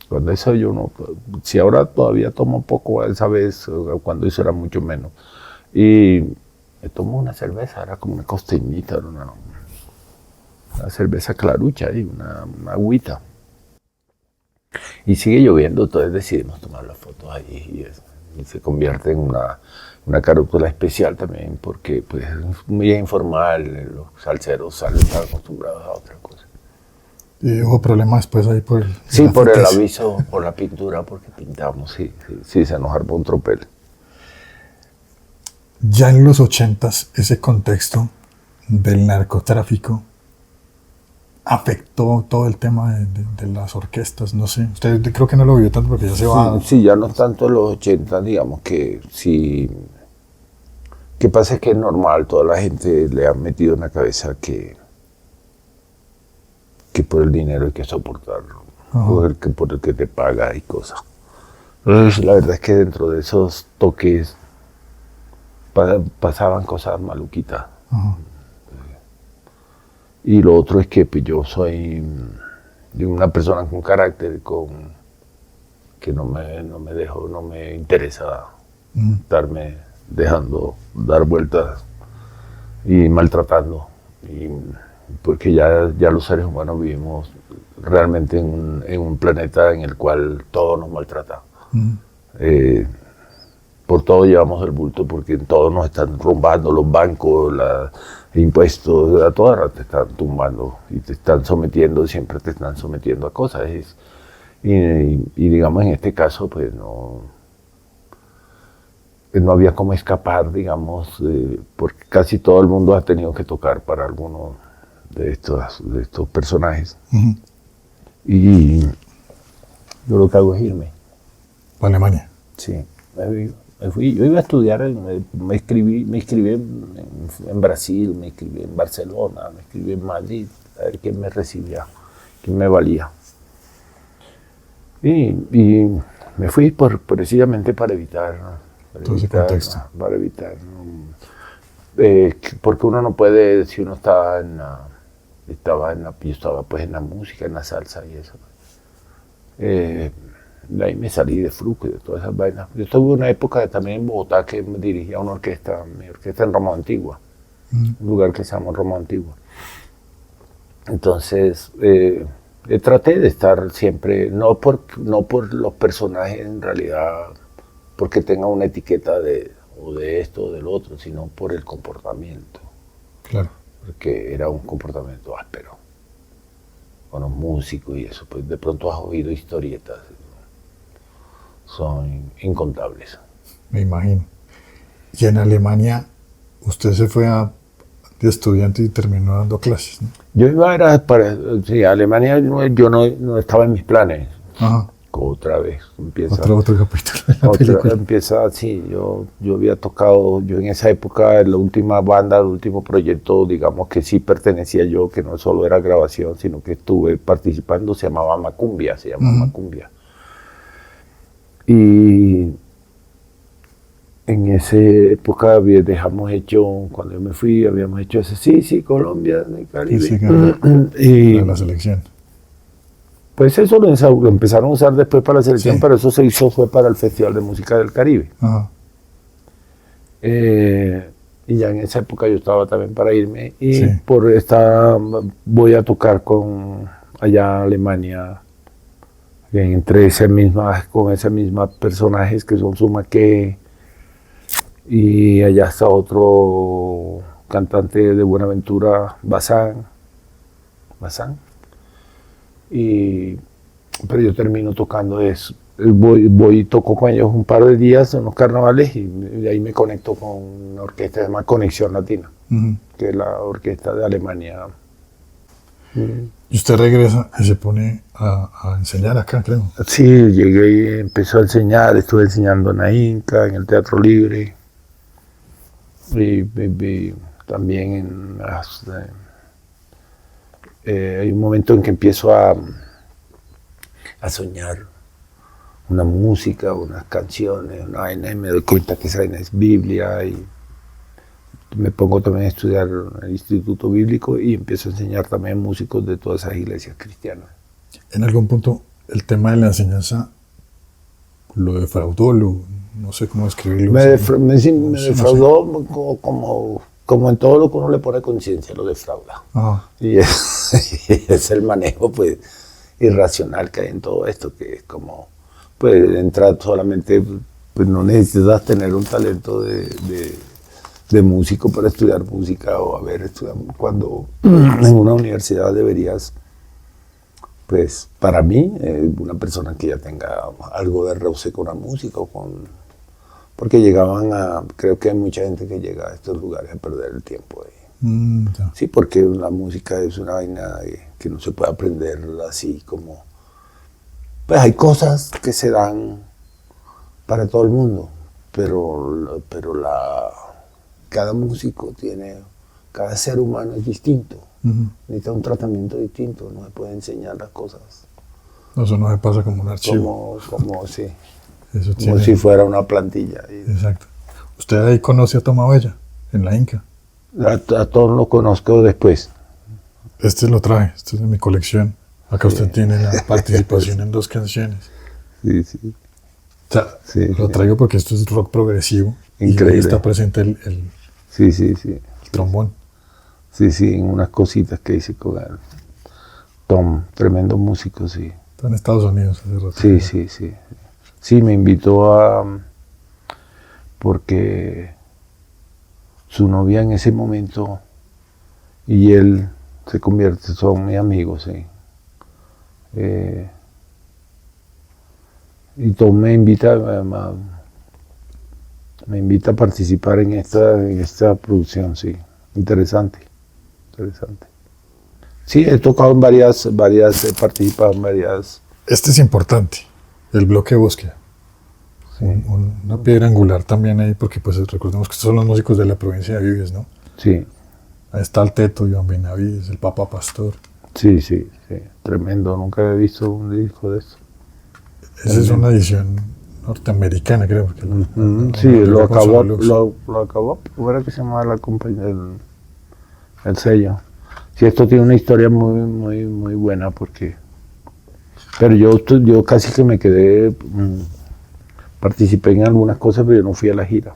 cuando eso yo no, si ahora todavía tomo poco, esa vez, cuando eso era mucho menos. Y me tomo una cerveza, era como una costeñita, era una cerveza clarucha ahí, una agüita. Y sigue lloviendo, entonces decidimos tomar las fotos ahí y se convierte en una carátula especial también, porque pues, es muy informal, los salseros están acostumbrados a otra cosa. Y hubo problemas después ahí por el Sí, por el grafitis. aviso, por la pintura, porque pintamos, sí, se nos armó un tropel. Ya en los 80s, ese contexto del narcotráfico afectó todo el tema de las orquestas, no sé. Usted creo que no lo vio tanto porque ya se va. Sí, ya no tanto en los 80, digamos que sí. Que pasa es que es normal, toda la gente le ha metido en la cabeza que por el dinero hay que soportarlo, o por el que te paga y cosas. Entonces, la verdad es que dentro de esos toques pasaban cosas maluquitas. Ajá. Y lo otro es que pues, yo soy de una persona con carácter, que no me interesa estarme dejando dar vueltas y maltratando. Porque ya los seres humanos vivimos realmente en un planeta en el cual todo nos maltrata. Por todo llevamos el bulto, porque en todo nos están rumbando los bancos, los impuestos, a todas horas te están tumbando y te están sometiendo, siempre te están sometiendo a cosas. Y digamos, en este caso, pues no había cómo escapar, digamos, porque casi todo el mundo ha tenido que tocar para alguno de estos personajes. Y yo lo que hago es irme. Para Alemania. Sí, me fui. Yo iba a estudiar, me inscribí en Brasil, me inscribí en Barcelona, me inscribí en Madrid, a ver quién me recibía, quién me valía. Y me fui precisamente para evitar, todo ese contexto. Para evitar, porque uno no puede, si uno está yo estaba pues en la música, en la salsa y eso. De ahí me salí de Fruco y de todas esas vainas. Yo estuve en una época también en Bogotá que me dirigía una orquesta, mi orquesta en Roma Antigua, un lugar que se llama Roma Antigua. Entonces, traté de estar siempre, no por los personajes en realidad, porque tenga una etiqueta o de esto o del otro, sino por el comportamiento. Claro. Porque era un comportamiento áspero con los músicos y eso, pues de pronto has oído historietas, son incontables. Me imagino. Y en Alemania, usted se fue de estudiante y terminó dando clases, ¿no? Yo iba Alemania yo no estaba en mis planes. Ajá. Otra vez empieza. Otro capítulo de la película. Empieza así, yo había tocado, yo en esa época, en la última banda, el último proyecto, digamos que sí pertenecía yo, que no solo era grabación, sino que estuve participando, se llamaba Macumbia, Macumbia. Y en esa época dejamos hecho, cuando yo me fui, habíamos hecho ese sí, Colombia, de Caribe. Sí, y la selección. Pues eso lo empezaron a usar después para la selección, Sí. pero eso se hizo fue para el Festival de Música del Caribe. Ajá. Y ya en esa época yo estaba también para irme y Sí. voy a tocar allá en Alemania con ese misma personajes que son Sumaque, y allá está otro cantante de Buenaventura, Bazán. Pero yo termino tocando eso. Voy y toco con ellos un par de días en los carnavales y de ahí me conecto con una orquesta que se llama Conexión Latina, que es la orquesta de Alemania. Y usted regresa y se pone a enseñar acá, creo. Sí, llegué y empezó a enseñar, estuve enseñando en la Inca, en el Teatro Libre, y también en las... hay un momento en que empiezo a soñar una música, unas canciones, una vaina, y me doy cuenta que esa vaina es Biblia, y me pongo también a estudiar en el Instituto Bíblico y empiezo a enseñar también músicos de todas esas iglesias cristianas. En algún punto, el tema de la enseñanza lo defraudó, no sé cómo describirlo. Me defraudó como en todo lo que uno le pone conciencia, lo defrauda. Y es el manejo pues irracional que hay en todo esto, que es como, pues entrar solamente, pues no necesitas tener un talento de músico para estudiar música o haber estudiado, cuando en una universidad deberías, pues para mí, una persona que ya tenga algo de roce con la música, porque creo que hay mucha gente que llega a estos lugares a perder el tiempo ahí. Sí, porque la música es una vaina que no se puede aprender así como, pues hay cosas que se dan para todo el mundo, pero cada músico cada ser humano es distinto, necesita un tratamiento distinto, no se puede enseñar las cosas. Eso no se pasa como un archivo. Como sí. Eso como si fuera una plantilla. Exacto. ¿Usted ahí conoce a Toma Bella, en la Inca? A todos lo conozco después. Este lo traje, este es de mi colección. Acá usted tiene la participación en 2 canciones. Sí. O sea, lo traigo porque esto es rock progresivo. Increíble. Y ahí está presente el trombón. Sí, en unas cositas que hice con él. Tom, tremendo músico, sí. Está en Estados Unidos hace rato. Sí. Sí, me invitó porque su novia en ese momento y él son mis amigos, sí. Y Tom me invita a participar en esta producción, sí. Interesante. Sí, he tocado en he participado en varias. Este es importante, el bloque de búsqueda. Sí. Una piedra angular también ahí, porque pues recordemos que estos son los músicos de la provincia de Vives, ¿no? Sí. Ahí está el Teto, Iván Benavides, el Papa Pastor. Sí. Tremendo, nunca había visto un disco de eso. Esa es una edición norteamericana, creo. Porque lo acabó. ¿Cómo era que se llamaba la compañía? El sello. Sí, esto tiene una historia muy buena porque... Pero yo casi que me quedé... participé en algunas cosas, pero yo no fui a la gira.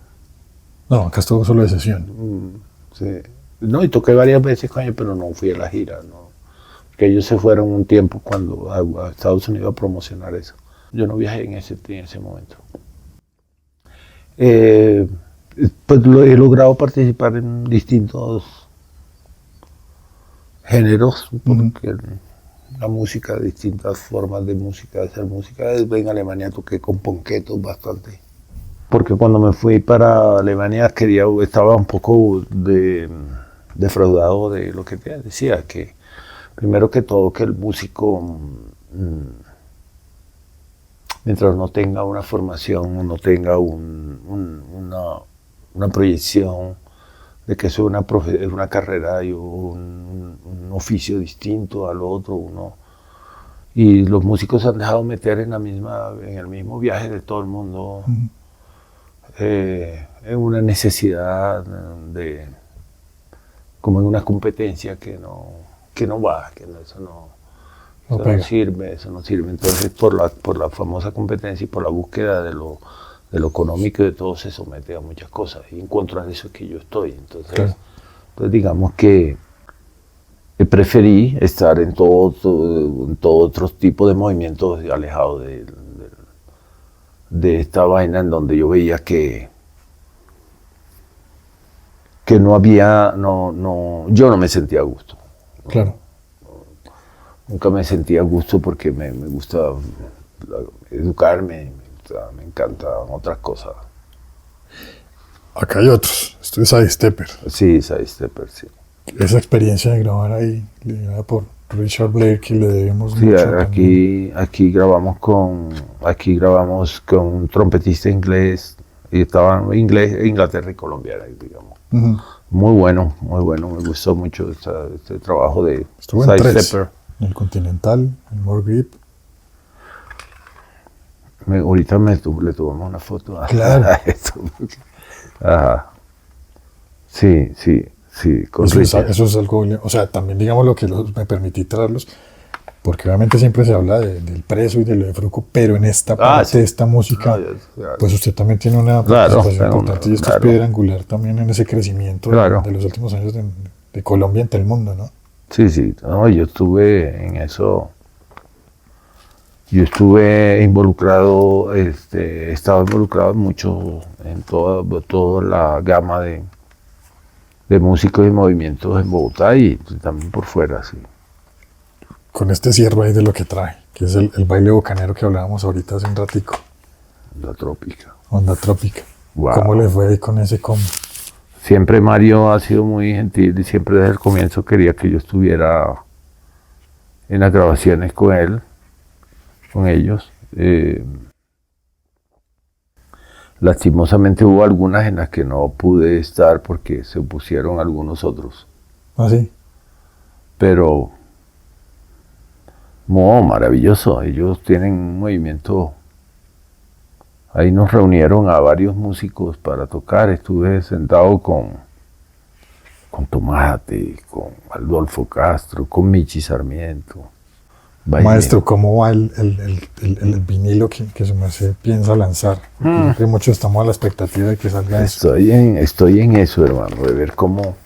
No, acá estuvo solo de sesión. Sí. No, y toqué varias veces con ellos, pero no fui a la gira. No. Porque ellos se fueron un tiempo a Estados Unidos a promocionar eso. Yo no viajé en ese momento. Pues he logrado participar en distintos géneros, porque la música, distintas formas de música, de hacer música. En Alemania toqué con ponquetos bastante. Porque cuando me fui para Alemania estaba un poco defraudado de lo que te decía, que primero que todo que el músico, mientras no tenga una formación, no tenga una proyección de que eso es una carrera y un oficio distinto al otro, y los músicos se han dejado meter en el mismo viaje de todo el mundo, en una necesidad como en una competencia que no va, eso no sirve. Entonces por la famosa competencia y por la búsqueda de lo económico y de todo se somete a muchas cosas, y en contra de eso es que yo estoy. Entonces digamos que preferí estar en todo otro tipo de movimientos alejados de esta vaina en donde yo veía que no había, yo no me sentía a gusto. Claro. Nunca me sentía a gusto porque me gusta educarme, me encantan otras cosas. Acá hay otros. Esto es Sidestepper. Sí, Sidestepper, sí. Esa experiencia de grabar ahí, liderada por Richard Blake le debemos Sí, mucho. aquí grabamos con un trompetista inglés y estaban Inglaterra y Colombia, digamos. Ujú. Muy bueno, me gustó mucho este trabajo de Estuvo en Cy 3, Stepper. en el Continental, en More Grip. Ahorita le tomamos una foto a Claro. esto. Ajá. Sí, con Richard. Eso es algo, o sea, también digamos lo que me permití traerlos, porque obviamente siempre se habla del preso y de lo de Fruco, pero en esta parte sí. de esta música, Claro. pues usted también tiene una Claro, participación importante y esto es piedra angular también en ese crecimiento Claro. de los últimos años de Colombia ante el mundo, ¿no? Sí, no, yo estuve en eso. Yo estuve involucrado, he estado involucrado mucho en toda la gama de músicos y movimientos en Bogotá y también por fuera, sí. Con este cierre ahí de lo que trae, que es el baile bocanero que hablábamos ahorita hace un ratico, La trópica. Onda Trópica. Wow. ¿Cómo le fue ahí con ese combo? Siempre Mario ha sido muy gentil y siempre desde el comienzo quería que yo estuviera en las grabaciones con él, con ellos. Lastimosamente hubo algunas en las que no pude estar porque se opusieron algunos otros. ¿Ah, sí? Pero, maravilloso, ellos tienen un movimiento. Ahí nos reunieron a varios músicos para tocar, estuve sentado con Tomate, con Adolfo Castro, con Michi Sarmiento. Maestro, ¿cómo va el vinilo que su merced piensa lanzar? Creo que muchos estamos a la expectativa de que salga eso. Estoy en eso, hermano, de ver cómo.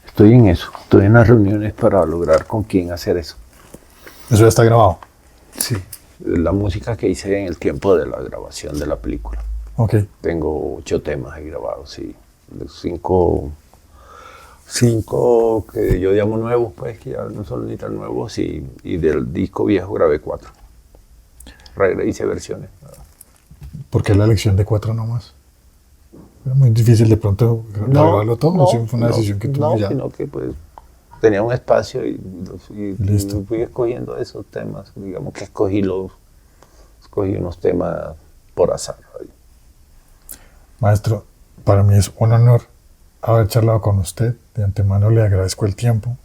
Estoy en eso. Estoy en las reuniones para lograr con quién hacer eso. ¿Eso ya está grabado? Sí. La música que hice en el tiempo de la grabación de la película. Ok. Tengo 8 temas ahí grabados, sí. 5 que yo llamo nuevos, pues, que ya no son ni tan nuevos, y del disco viejo grabé 4. Hice versiones. ¿Por qué la elección de 4 nomás? Era muy difícil de pronto grabarlo todo, ¿o sí fue una decisión que tuve ya? Sino que pues tenía un espacio y Listo. fui escogiendo esos temas. Digamos que escogí unos temas por azar. Maestro, para mí es un honor haber charlado con usted. De antemano le agradezco el tiempo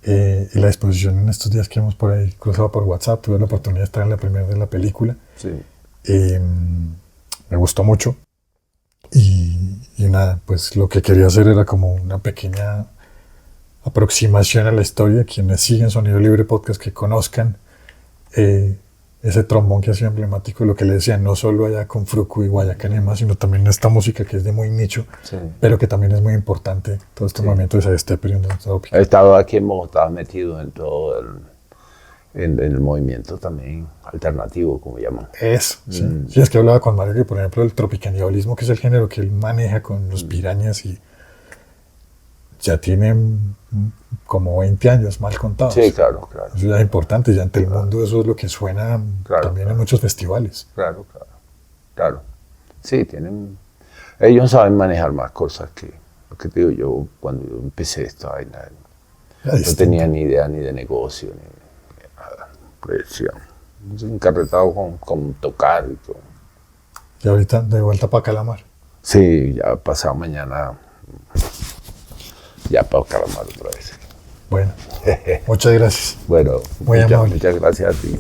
y la disposición en estos días que hemos por ahí cruzado por WhatsApp. Tuve la oportunidad de estar en la premiere de la película. Sí. Me gustó mucho. Y nada, pues lo que quería hacer era como una pequeña aproximación a la historia. Quienes siguen Sonido Libre Podcast, que conozcan ese trombón que ha sido emblemático, lo que le decía, no solo allá con Fruco y Guayacán y demás, sino también esta música que es de muy nicho, Sí. pero que también es muy importante, todo este movimiento de Side Stepper y Onda Trópica. He estado aquí en Bogotá metido en todo en el movimiento también alternativo, como llaman. Eso, sí. Sí, es que hablaba con Mario que, por ejemplo, el tropicanialismo, que es el género que él maneja con los pirañas, y ya tiene como 20 años mal contados. Sí, claro. Eso ya es importante, ya ante el mundo eso es lo que suena también en muchos festivales. Claro. Sí, ellos saben manejar más cosas que lo que te digo yo cuando yo empecé esta vaina. No tenía ni idea ni de negocio, ni nada. Pues ya, encarretado con tocar y todo. Y ahorita de vuelta para Calamar. Sí, ya pasado mañana, ya para Calamar otra vez. Bueno, muchas gracias. Bueno, Muy amable. muchas gracias a ti.